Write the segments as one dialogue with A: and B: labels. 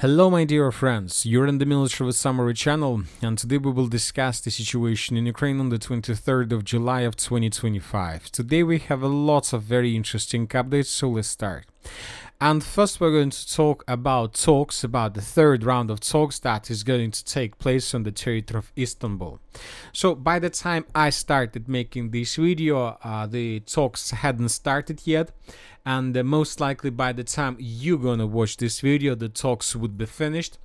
A: Hello my dear friends, you're in the Military Summary channel, and today we will discuss the situation in Ukraine on the 23rd of July of 2025. Today we have a lot of very interesting updates, so let's start. And first we're going to talk about the third round of talks that is going to take place on the territory of Istanbul. So by the time I started making this video, the talks hadn't started yet, and most likely by the time you're gonna watch this video, the talks would be finished.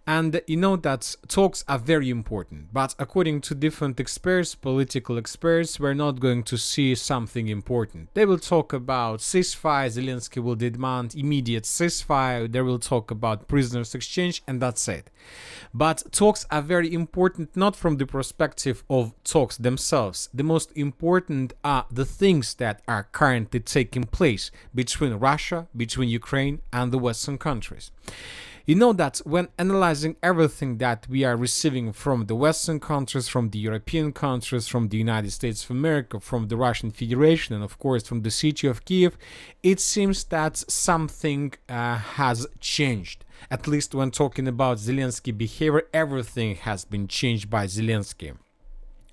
A: And you know that talks are very important, but according to different experts, political experts, we're not going to see something important. They will talk about ceasefire, Zelensky will demand immediate ceasefire, they will talk about prisoners exchange, and that's it. But talks are very important not from the perspective of talks themselves. The most important are the things that are currently taking place between Russia, between Ukraine, and the Western countries. You know that when analyzing everything that we are receiving from the Western countries, from the European countries, from the United States of America, from the Russian Federation, and of course from the city of Kiev, it seems that something has changed. At least when talking about Zelensky behavior, everything has been changed by Zelensky.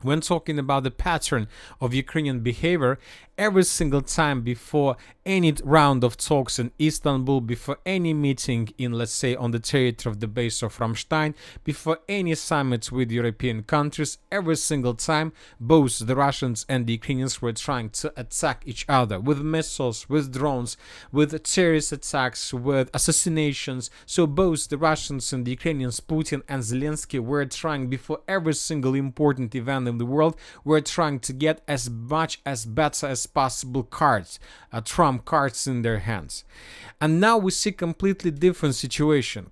A: When talking about the pattern of Ukrainian behavior, every single time before any round of talks in Istanbul, before any meeting in, let's say, on the territory of the base of Ramstein, before any summit with European countries, every single time both the Russians and the Ukrainians were trying to attack each other with missiles, with drones, with terrorist attacks, with assassinations. So both the Russians and the Ukrainians, Putin and Zelensky, were trying before every single important event in the world, were trying to get as much as better as possible cards, trump cards in their hands. And now we see completely different situation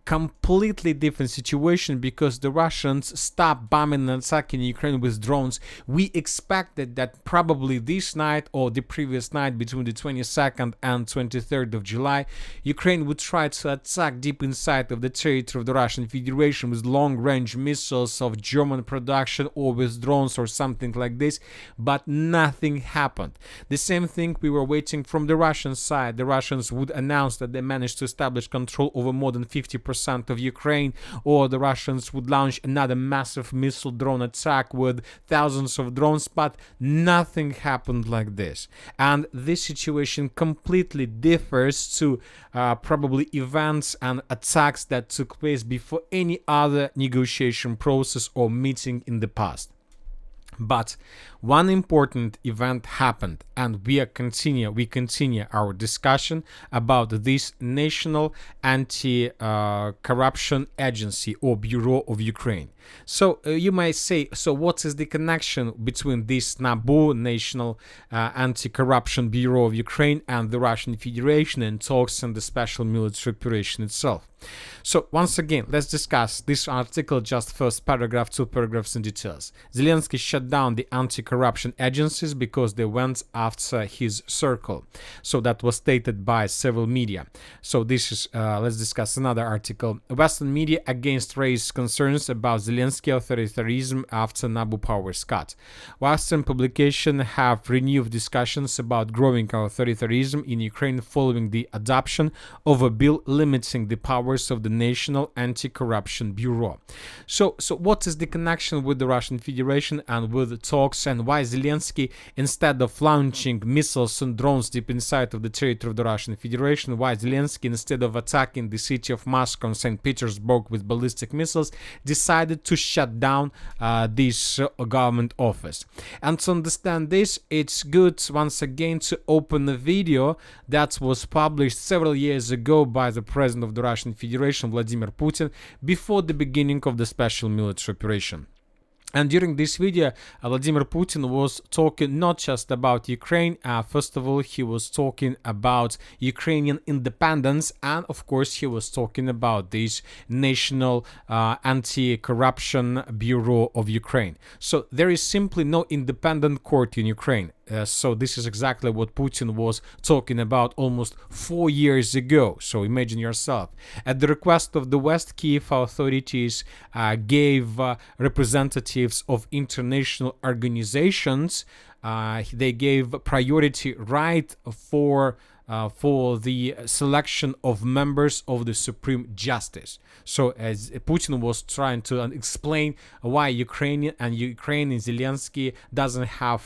A: because the Russians stopped bombing and attacking Ukraine with drones. We expected that probably this night or the previous night between the 22nd and 23rd of July, Ukraine would try to attack deep inside of the territory of the Russian Federation with long-range missiles of German production or with drones or something like this, but nothing happened. The same thing we were waiting from the Russian side. The Russians would announce that they managed to establish control over more than 50% of Ukraine, or the Russians would launch another massive missile drone attack with thousands of drones, but nothing happened like this. And this situation completely differs to probably events and attacks that took place before any other negotiation process or meeting in the past. But one important event happened, and we continue our discussion about this National Anti-Corruption Agency or Bureau of Ukraine. So you might say, so what is the connection between this NABU, National Anti-Corruption Bureau of Ukraine, and the Russian Federation and talks and the special military operation itself? So once again, let's discuss this article, just first paragraph, two paragraphs in details. Zelensky shut down the anti-corruption agencies because they went after his circle. So that was stated by several media. So this is, let's discuss another article. Western media against raised concerns about Zelensky authoritarianism after NABU powers cut. Western publications have renewed discussions about growing authoritarianism in Ukraine following the adoption of a bill limiting the powers of the National Anti-Corruption Bureau. So what is the connection with the Russian Federation and with the talks, and why Zelensky, instead of launching missiles and drones deep inside of the territory of the Russian Federation, why Zelensky, instead of attacking the city of Moscow and St. Petersburg with ballistic missiles, decided to shut down this government office? And to understand this, it's good once again to open a video that was published several years ago by the president of the Russian Federation, Vladimir Putin, before the beginning of the special military operation. And during this video, Vladimir Putin was talking not just about Ukraine. First of all, he was talking about Ukrainian independence, and of course, he was talking about this National Anti-Corruption Bureau of Ukraine. So there is simply no independent court in Ukraine. So this is exactly what Putin was talking about almost 4 years ago. So imagine yourself. At the request of the West, Kiev authorities gave representatives of international organizations, they gave priority right for for the selection of members of the Supreme Justice. So as Putin was trying to explain why Ukraine and Zelensky doesn't have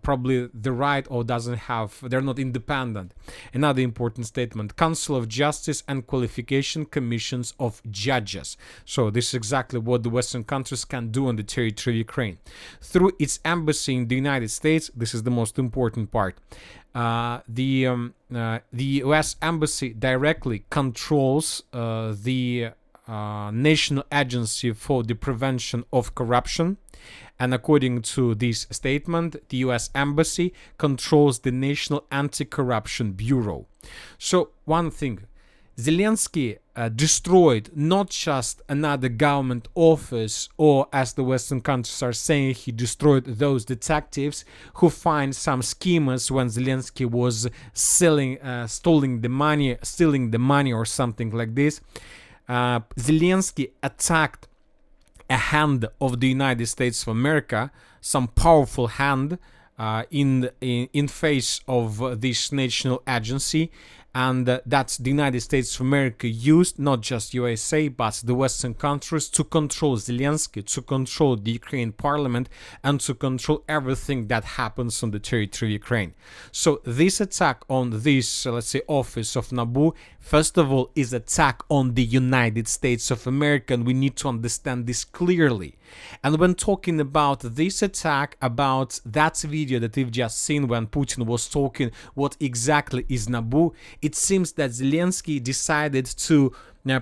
A: probably the right, or they're not independent. Another important statement: Council of Justice and Qualification Commissions of Judges. So this is exactly what the Western countries can do on the territory of Ukraine. Through its embassy in the United States, this is the most important part. The U.S. Embassy directly controls the National Agency for the Prevention of Corruption. And according to this statement, the U.S. Embassy controls the National Anti-Corruption Bureau. So one thing, Zelensky destroyed not just another government office, or as the Western countries are saying, he destroyed those detectives who find some schemers when Zelensky was stealing the money or something like this. Zelensky attacked a hand of the United States of America, some powerful hand in face of this national agency, and that's the United States of America used, not just USA, but the Western countries, to control Zelensky, to control the Ukraine parliament, and to control everything that happens on the territory of Ukraine. So this attack on this, let's say, office of NABU, first of all, is attack on the United States of America, and we need to understand this clearly. And when talking about this attack, about that video that we've just seen when Putin was talking what exactly is NABU, it seems that Zelensky decided to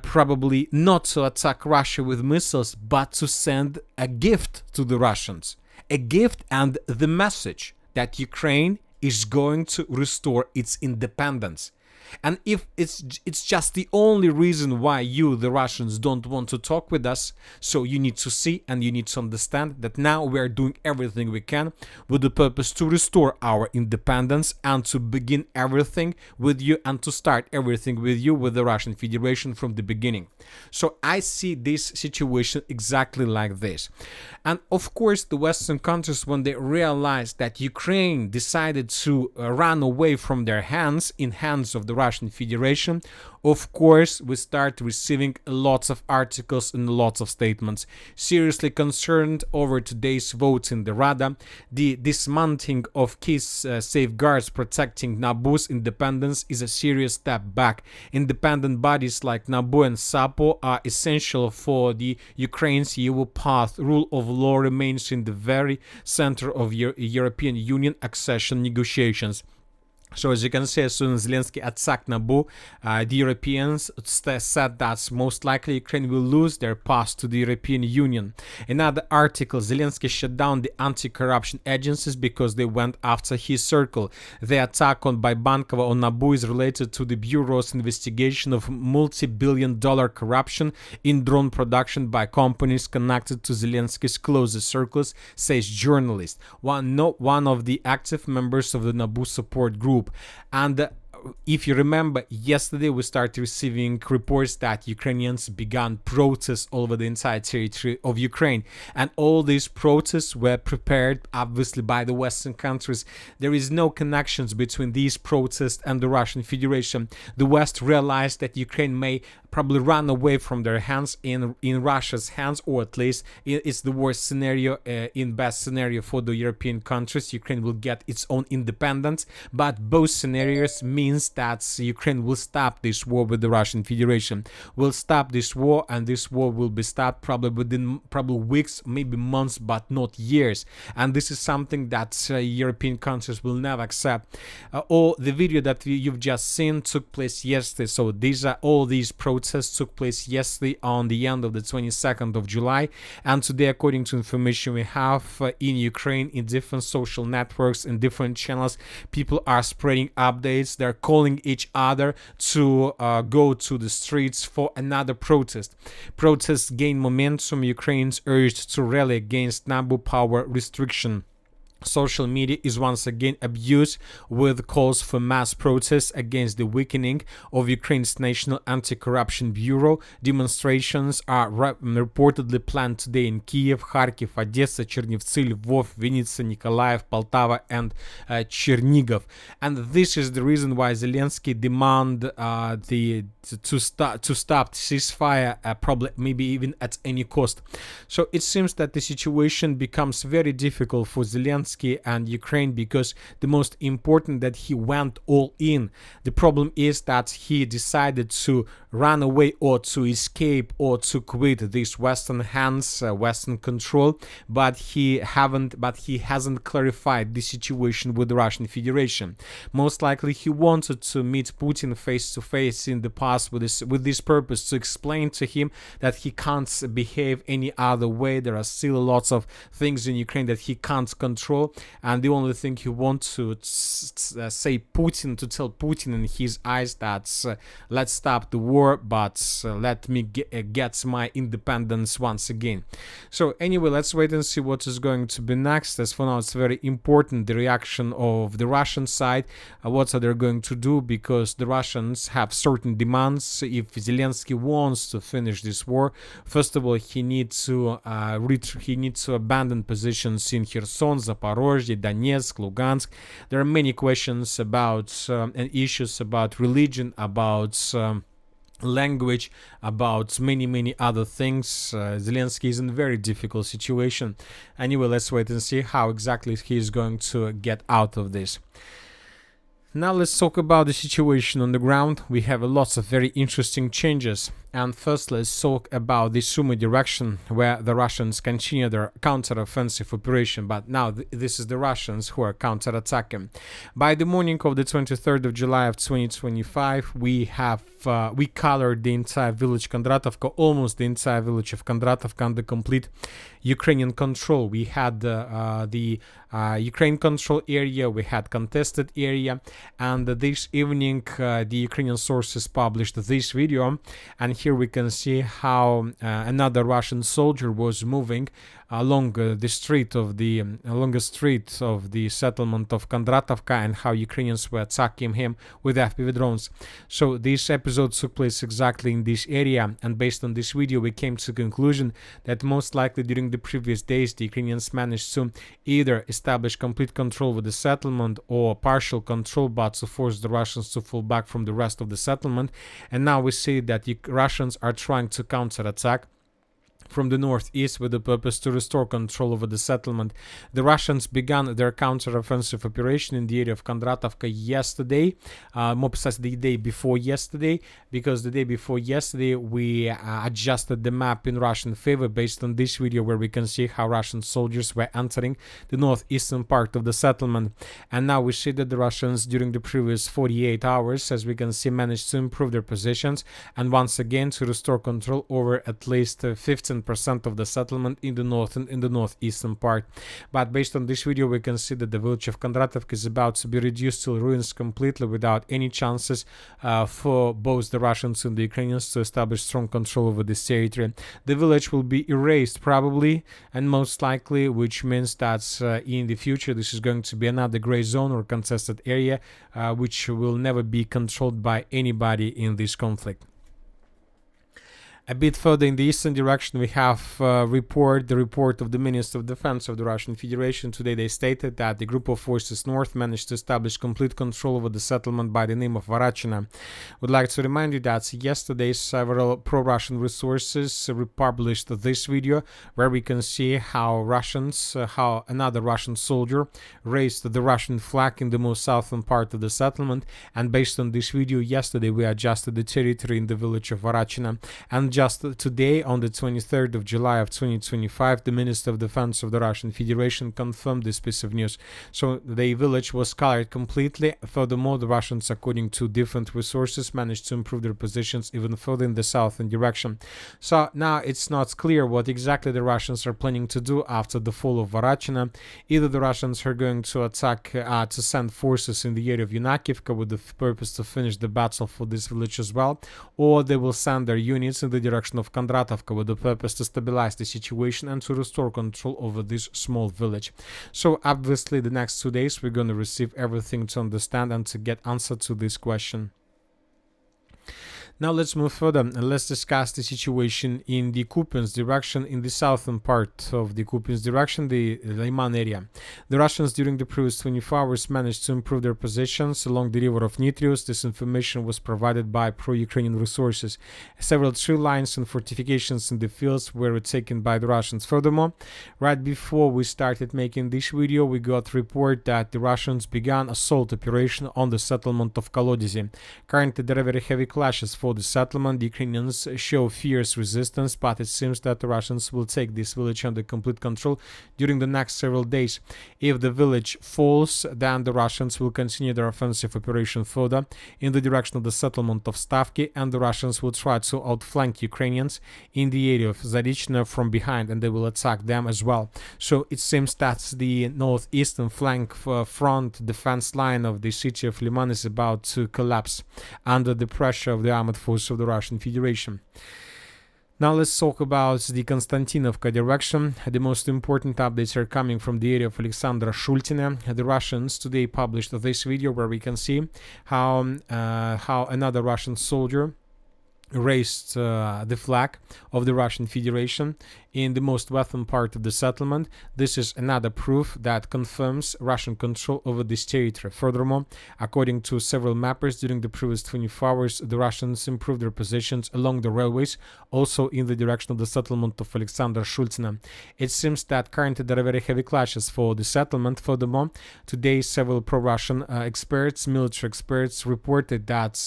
A: probably not to attack Russia with missiles, but to send a gift to the Russians. A gift and the message that Ukraine is going to restore its independence. And if it's just the only reason why you, the Russians, don't want to talk with us, so you need to see and you need to understand that now we are doing everything we can with the purpose to restore our independence and to begin everything with you and to start everything with you, with the Russian Federation, from the beginning. So I see this situation exactly like this. And of course, the Western countries, when they realized that Ukraine decided to run away from their hands in hands of the Russian Federation, of course, we start receiving lots of articles and lots of statements. Seriously concerned over today's vote in the Rada, the dismantling of key safeguards protecting NABU's independence is a serious step back. Independent bodies like NABU and SAPO are essential for the Ukraine's EU path. Rule of law remains in the very center of European Union accession negotiations. So as you can see, as soon as Zelensky attacked NABU, the Europeans said that most likely Ukraine will lose their path to the European Union. Another article, Zelensky shut down the anti-corruption agencies because they went after his circle. The attack by Bankova on NABU is related to the Bureau's investigation of multi-billion-dollar corruption in drone production by companies connected to Zelensky's closest circles, says journalist, one of the active members of the NABU support group. And if you remember, yesterday we started receiving reports that Ukrainians began protests all over the entire territory of Ukraine. And all these protests were prepared, obviously, by the Western countries. There is no connections between these protests and the Russian Federation. The West realized that Ukraine may probably run away from their hands in Russia's hands, or at least it's the worst scenario. In best scenario for the European countries, Ukraine will get its own independence. But both scenarios means that Ukraine will stop this war with the Russian Federation, will stop this war, and this war will be stopped probably within weeks, maybe months, but not years. And this is something that European countries will never accept. All the video that you've just seen took place yesterday. So all these protests took place yesterday on the end of the 22nd of July. And today, according to information we have in Ukraine, in different social networks and different channels, people are spreading updates. They're calling each other to go to the streets for another protest. Protests gain momentum. Ukraine's urged to rally against NABU power restriction. social media is once again abused with calls for mass protests against the weakening of Ukraine's National Anti-Corruption Bureau. Demonstrations are reportedly planned today in Kiev, Kharkiv, Odessa, Chernivtsi, Lvov, Vinnytsia, Nikolaev, Poltava, and Chernigov. And this is the reason why Zelensky demand to stop ceasefire, probably maybe even at any cost. So it seems that the situation becomes very difficult for Zelensky and Ukraine, because the most important that he went all in. The problem is that he decided to run away or to escape or to quit this Western hands, Western control, but he hasn't clarified the situation with the Russian Federation. Most likely he wanted to meet Putin face to face in the past with this purpose, to explain to him that he can't behave any other way. There are still lots of things in Ukraine that he can't control, and the only thing he wants to say Putin, to tell Putin in his eyes that let's stop the war, but let me get my independence once again. So anyway, let's wait and see what is going to be next. As for now, it's very important the reaction of the Russian side. What are they going to do? Because the Russians have certain demands. If Zelensky wants to finish this war, first of all, he needs to abandon positions in Kherson, Zaporozhye, Donetsk, Lugansk. There are many questions about and issues about religion, about language, about many other things. Zelensky is in a very difficult situation. Anyway, let's wait and see how exactly he is going to get out of this. Now let's talk about the situation on the ground. We have lots of very interesting changes. And first, let's talk about the Sumy direction, where the Russians continue their counter-offensive operation. But now this is the Russians who are counter-attacking. By the morning of the 23rd of July of 2025, we colored the entire village Kondratovka, almost the entire village of Kondratovka, under complete Ukrainian control. We had the Ukraine control area, we had contested area, and this evening the Ukrainian sources published this video, and here we can see how another Russian soldier was moving along the street of the settlement of Kondratovka, and how Ukrainians were attacking him with FPV drones. So this episode took place exactly in this area, and based on this video we came to the conclusion that most likely during the previous days the Ukrainians managed to either establish complete control with the settlement or partial control, but to force the Russians to fall back from the rest of the settlement. And now we see that the Russians are trying to counterattack from the northeast with the purpose to restore control over the settlement. The Russians began their counter-offensive operation in the area of Kondratovka yesterday, more precisely the day before yesterday, because the day before yesterday we adjusted the map in Russian favor based on this video, where we can see how Russian soldiers were entering the northeastern part of the settlement. And now we see that the Russians during the previous 48 hours, as we can see, managed to improve their positions and once again to restore control over at least 15% of the settlement in the north and in the northeastern part. But based on this video we can see that the village of Kondratovka is about to be reduced to ruins completely, without any chances for both the Russians and the Ukrainians to establish strong control over this territory. The village will be erased probably and most likely, which means that in the future this is going to be another gray zone or contested area which will never be controlled by anybody in this conflict. A bit further in the eastern direction, we have the report of the Minister of Defense of the Russian Federation. Today they stated that the group of forces north managed to establish complete control over the settlement by the name of Vachina. Would like to remind you that yesterday several pro-Russian resources republished this video, where we can see how another Russian soldier raised the Russian flag in the most southern part of the settlement. And based on this video, yesterday we adjusted the territory in the village of Vachina. And just today, on the 23rd of July of 2025, the Minister of Defense of the Russian Federation confirmed this piece of news. So the village was colored completely. Furthermore, the Russians, according to different resources, managed to improve their positions even further in the southern direction. So now it's not clear what exactly the Russians are planning to do after the fall of Vachina. Either the Russians are going to attack, to send forces in the area of Yabunovka with the purpose to finish the battle for this village as well, or they will send their units in the direction of Kondratovka with the purpose to stabilize the situation and to restore control over this small village. So obviously the next 2 days we're going to receive everything to understand and to get answer to this question. Now let's move further and let's discuss the situation in the Kupiansk direction, in the southern part of the Kupiansk direction, the Liman area. The Russians during the previous 24 hours managed to improve their positions along the river of Nitrius. This information was provided by pro-Ukrainian resources. Several tree lines and fortifications in the fields were taken by the Russians. Furthermore, right before we started making this video, we got report that the Russians began assault operation on the settlement of Kolodisi. Currently there are very heavy clashes for the settlement. The Ukrainians show fierce resistance, but it seems that the Russians will take this village under complete control during the next several days. If the village falls, then the Russians will continue their offensive operation further in the direction of the settlement of Stavki, and the Russians will try to outflank Ukrainians in the area of Zarichna from behind, and they will attack them as well. So it seems that the northeastern flank front defense line of the city of Liman is about to collapse under the pressure of the armed forces of the Russian Federation. Now let's talk about the Constantinovka direction. The most important updates are coming from the area of Alexandra Shultina. The Russians today published this video where we can see how another Russian soldier raised the flag of the Russian Federation in the most western part of the settlement. This is another proof that confirms Russian control over this territory. Furthermore, according to several mappers, during the previous 24 hours, the Russians improved their positions along the railways, also in the direction of the settlement of Alexander Shultina. It seems that currently there are very heavy clashes for the settlement. Furthermore, today several pro-Russian experts, military experts, reported that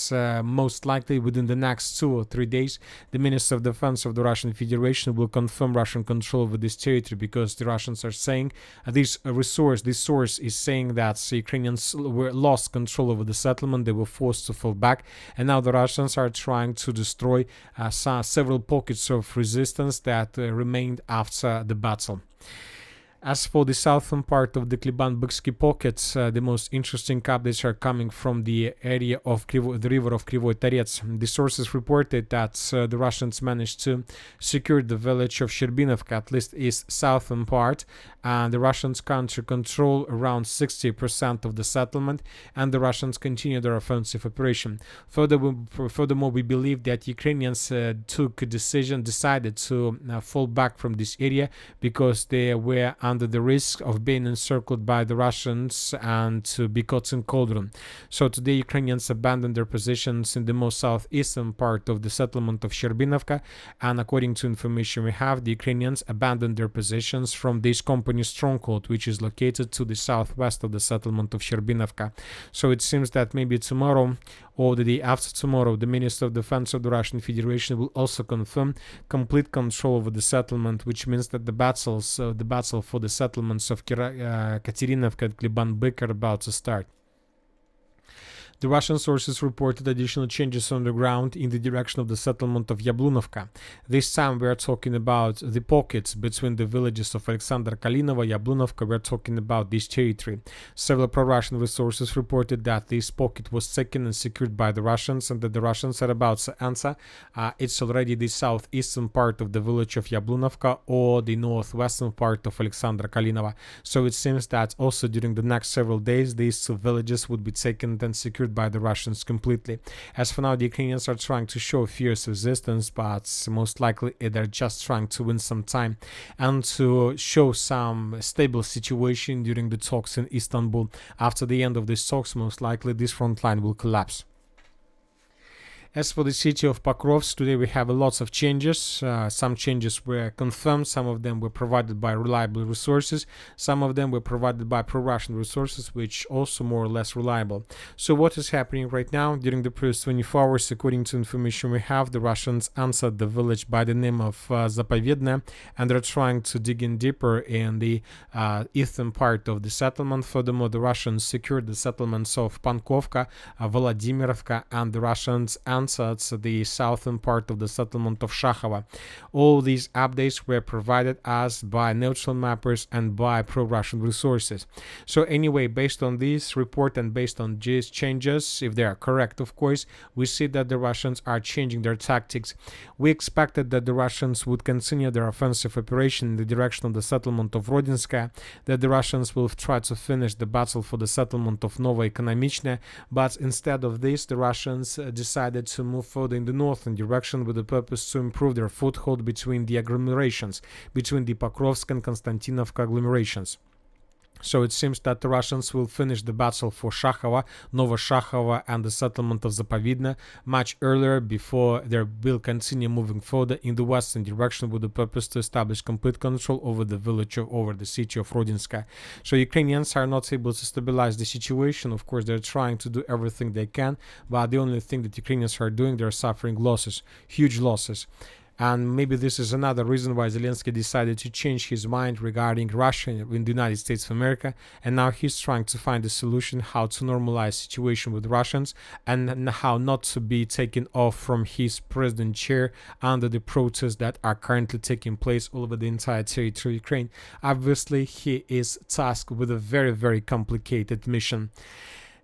A: most likely within the next 2 or 3 days, the Minister of Defense of the Russian Federation will confirm Russian control over this territory, because the Russians are saying this source is saying that the Ukrainians were lost control over the settlement. They were forced to fall back, and now the Russians are trying to destroy several pockets of resistance that remained after the battle. As for the southern part of the Kliban-Byksky pockets, the most interesting updates are coming from the area of the river of Krivoy Tarets. The sources reported that the Russians managed to secure the village of Sherbinka, at least its southern part, and the Russians currently control around 60% of the settlement, and the Russians continue their offensive operation. Furthermore, we believe that Ukrainians decided to fall back from this area because they were under the risk of being encircled by the Russians and to be caught in cauldron. So today Ukrainians abandoned their positions in the most southeastern part of the settlement of Sherbinka, and according to information we have, the Ukrainians abandoned their positions from this company stronghold, which is located to the southwest of the settlement of Sherbinka. So it seems that maybe tomorrow or the day after tomorrow, the Minister of Defense of the Russian Federation will also confirm complete control over the settlement, which means that the battle for the settlements of Katerinovka and Kliban-Byk are about to start. The Russian sources reported additional changes on the ground in the direction of the settlement of Yabunovka. This time we are talking about the pockets between the villages of Alexander Kalinova, Yabunovka. We are talking about this territory. Several pro-Russian resources reported that this pocket was taken and secured by the Russians, and that the Russians are about to answer. It's already the southeastern part of the village of Yabunovka or the northwestern part of Alexander Kalinova. So it seems that also during the next several days, these two villages would be taken and secured by the Russians completely. As for now, the Ukrainians are trying to show fierce resistance, but most likely they're just trying to win some time and to show some stable situation during the talks in Istanbul. After the end of these talks, most likely this front line will collapse. As for the city of Pokrovsk, today we have lots of changes. Some changes were confirmed, some of them were provided by reliable resources, some of them were provided by pro-Russian resources, which also more or less reliable. So what is happening right now? During the previous 24 hours, according to information we have, the Russians answered the village by the name of Zapovedne, and they're trying to dig in deeper in the eastern part of the settlement. Furthermore, the Russians secured the settlements of Pankovka, Volodymyrovka, and the Russians Stanza, the southern part of the settlement of Shakhova. All these updates were provided us by neutral mappers and by pro-Russian resources. So anyway, based on this report and based on these changes, if they are correct, of course, we see that the Russians are changing their tactics. We expected that the Russians would continue their offensive operation in the direction of the settlement of Rodinska, that the Russians will try to finish the battle for the settlement of Novaya Ekonomichne, but instead of this, the Russians decided to move further in the northern direction with the purpose to improve their foothold between the agglomerations, between the Pokrovsk and Constantinovka agglomerations. So it seems that the Russians will finish the battle for Shakhova, Novoshachova, and the settlement of Zapovidna much earlier, before they will continue moving further in the western direction with the purpose to establish complete control over the village over the city of Rodinska. So Ukrainians are not able to stabilize the situation. Of course, they're trying to do everything they can, but the only thing that Ukrainians are doing, they're suffering losses, huge losses. And maybe this is another reason why Zelensky decided to change his mind regarding Russia in the United States of America. And now he's trying to find a solution how to normalize situation with Russians and how not to be taken off from his president chair under the protests that are currently taking place all over the entire territory of Ukraine. Obviously, he is tasked with a very, very complicated mission.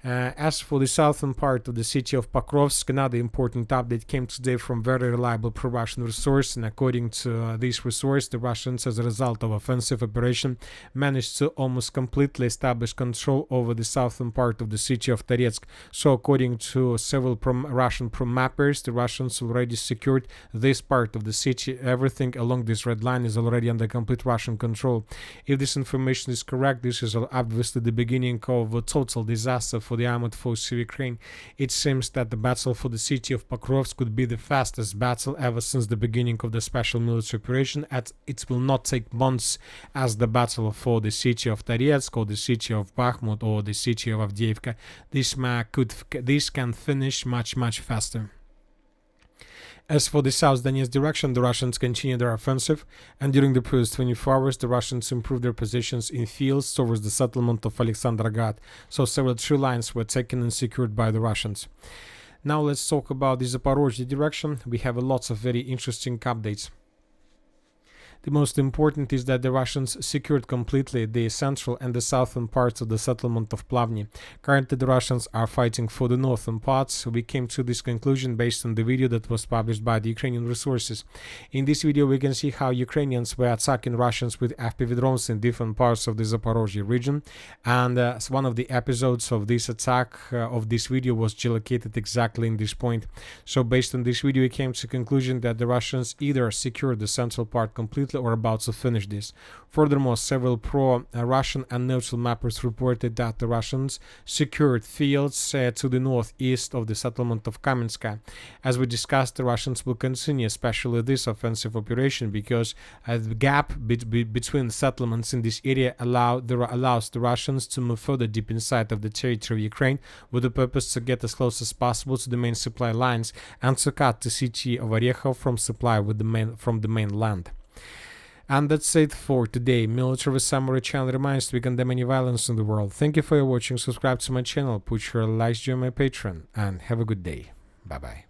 A: As for the southern part of the city of Pokrovsk, another important update came today from very reliable pro-Russian resource, and according to this resource, the Russians, as a result of offensive operation, managed to almost completely establish control over the southern part of the city of Toretsk. So according to several Russian pro-mappers, the Russians already secured this part of the city. Everything along this red line is already under complete Russian control. If this information is correct, this is obviously the beginning of a total disaster for the armored forces of Ukraine. It seems that the battle for the city of Pokrovsk could be the fastest battle ever since the beginning of the special military operation, as it will not take months as the battle for the city of Toretsk or the city of Bakhmut or the city of Avdiivka. This can finish much faster. As for the South Donetsk direction, the Russians continue their offensive, and during the previous 24 hours, the Russians improved their positions in fields towards the settlement of Alexandragrad, so several tree lines were taken and secured by the Russians. Now let's talk about the Zaporozhye direction. We have lots of very interesting updates. The most important is that the Russians secured completely the central and the southern parts of the settlement of Plavny. Currently, the Russians are fighting for the northern parts. We came to this conclusion based on the video that was published by the Ukrainian resources. In this video, we can see how Ukrainians were attacking Russians with FPV drones in different parts of the Zaporozhye region. And one of the episodes of this attack of this video was located exactly in this point. So based on this video, we came to the conclusion that the Russians either secured the central part completely or about to finish this. Furthermore, several pro-Russian and neutral mappers reported that the Russians secured fields to the northeast of the settlement of Kamenska. As we discussed, the Russians will continue, especially this offensive operation, because the gap between settlements in this area allows the Russians to move further deep inside of the territory of Ukraine with the purpose to get as close as possible to the main supply lines and to cut the city of Orekhov from supply from the mainland. And that's it for today. Military Summary channel reminds we condemn any violence in the world. Thank you for your watching. Subscribe to my channel, put your likes, join my Patreon, and have a good day. Bye bye.